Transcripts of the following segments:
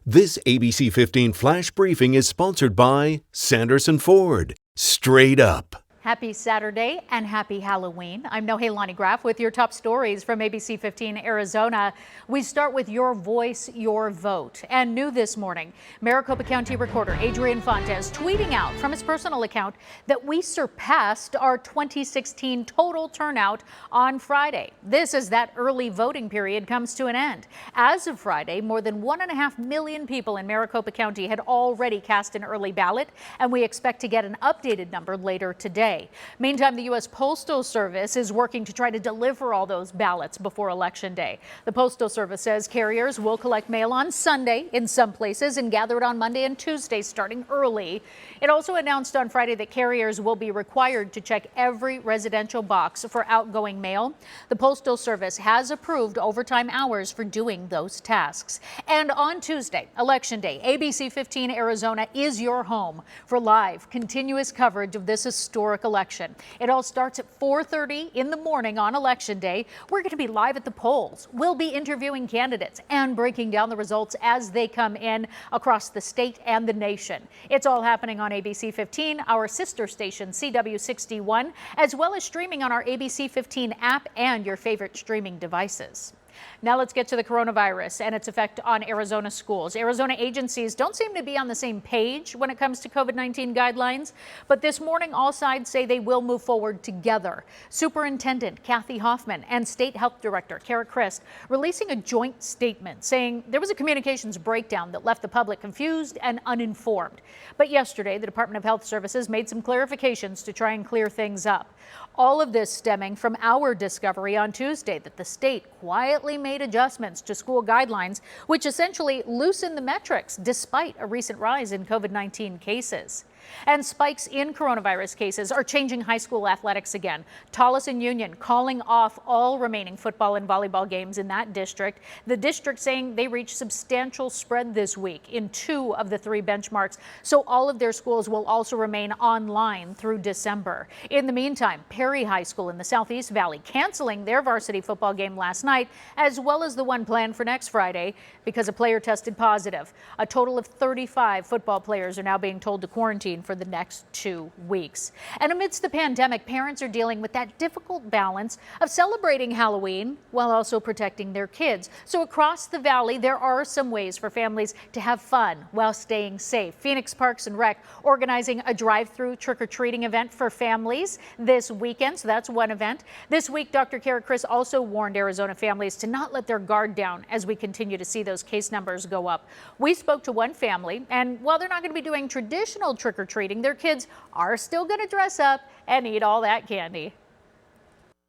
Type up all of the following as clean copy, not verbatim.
This ABC 15 Flash Briefing is sponsored by Sanderson Ford. Straight up. Happy Saturday and happy Halloween. I'm Nohelani Graff with your top stories from ABC 15 Arizona. We start with your voice, your vote. And new this morning, Maricopa County Recorder Adrian Fontes tweeting out from his personal account that we surpassed our 2016 total turnout on Friday. This as that early voting period comes to an end. As of Friday, more than 1.5 million people in Maricopa County had already cast an early ballot, and we expect to get an updated number later today. Meantime, the U.S. Postal Service is working to try to deliver all those ballots before Election Day. The Postal Service says carriers will collect mail on Sunday in some places and gather it on Monday and Tuesday starting early. It also announced on Friday that carriers will be required to check every residential box for outgoing mail. The Postal Service has approved overtime hours for doing those tasks. And on Tuesday, Election Day, ABC 15 Arizona is your home for live, continuous coverage of this historic election. It all starts at 4:30 in the morning on Election Day. We're going to be live at the polls. We'll be interviewing candidates and breaking down the results as they come in across the state and the nation. It's all happening on ABC 15, our sister station CW61, as well as streaming on our ABC 15 app and your favorite streaming devices. Now let's get to the coronavirus and its effect on Arizona schools. Arizona agencies don't seem to be on the same page when it comes to COVID-19 guidelines, but this morning all sides say they will move forward together. Superintendent Kathy Hoffman and State Health Director Kara Christ releasing a joint statement saying there was a communications breakdown that left the public confused and uninformed. But yesterday, the Department of Health Services made some clarifications to try and clear things up. All of this stemming from our discovery on Tuesday that the state quietly made adjustments to school guidelines, which essentially loosened the metrics despite a recent rise in COVID-19 cases. And spikes in coronavirus cases are changing high school athletics again. Tolleson Union calling off all remaining football and volleyball games in that district. The district saying they reached substantial spread this week in 2 of the 3 benchmarks. So all of their schools will also remain online through December. In the meantime, Perry High School in the Southeast Valley canceling their varsity football game last night, as well as the one planned for next Friday because a player tested positive. A total of 35 football players are now being told to quarantine for the next 2 weeks. And amidst the pandemic, parents are dealing with that difficult balance of celebrating Halloween while also protecting their kids. So across the valley, there are some ways for families to have fun while staying safe. Phoenix Parks and Rec organizing a drive-through trick-or-treating event for families this weekend. So that's one event. This week, Dr. Kara Christ also warned Arizona families to not let their guard down as we continue to see those case numbers go up. We spoke to one family, and while they're not going to be doing traditional trick-or-treating, their kids are still going to dress up and eat all that candy.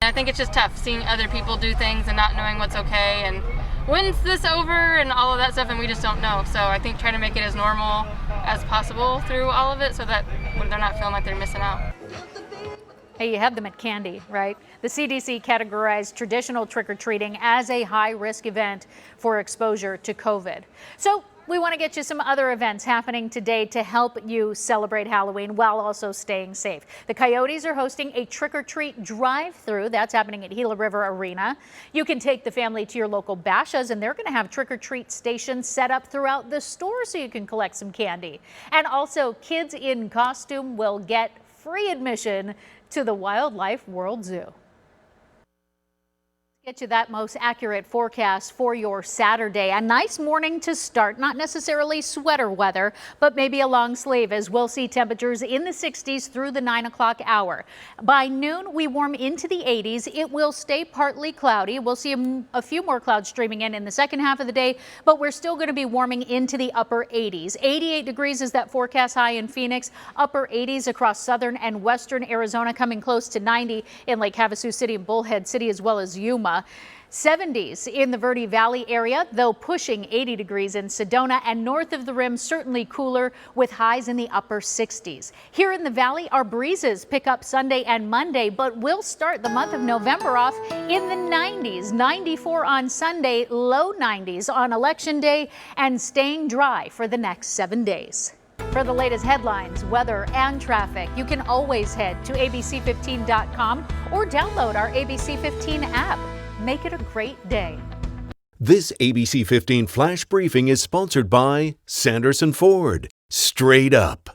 I think it's just tough seeing other people do things and not knowing what's okay and when's this over and all of that stuff, and we just don't know. So I think trying to make it as normal as possible through all of it so that they're not feeling like they're missing out. Hey, you have them at candy, right? The CDC categorized traditional trick-or-treating as a high-risk event for exposure to COVID. So we want to get you some other events happening today to help you celebrate Halloween while also staying safe. The Coyotes are hosting a trick-or-treat drive-through. That's happening at Gila River Arena. You can take the family to your local Bashas', and they're going to have trick-or-treat stations set up throughout the store so you can collect some candy. And also, kids in costume will get free admission to the Wildlife World Zoo. Get you that most accurate forecast for your Saturday. A nice morning to start, not necessarily sweater weather, but maybe a long sleeve as we'll see temperatures in the 60s through the 9 o'clock hour. By noon, we warm into the 80s. It will stay partly cloudy. We'll see a few more clouds streaming in the second half of the day, but we're still going to be warming into the upper 80s. 88 degrees is that forecast high in Phoenix, upper 80s across southern and western Arizona, coming close to 90 in Lake Havasu City and Bullhead City, as well as Yuma. 70s in the Verde Valley area, though pushing 80 degrees in Sedona, and north of the rim certainly cooler with highs in the upper 60s. Here in the valley, our breezes pick up Sunday and Monday, but we'll start the month of November off in the 90s. 94 on Sunday, low 90s on Election Day, and staying dry for the next 7 days. For the latest headlines, weather, and traffic, you can always head to abc15.com or download our ABC 15 app. Make it a great day. This ABC 15 Flash Briefing is sponsored by Sanderson Ford. Straight up.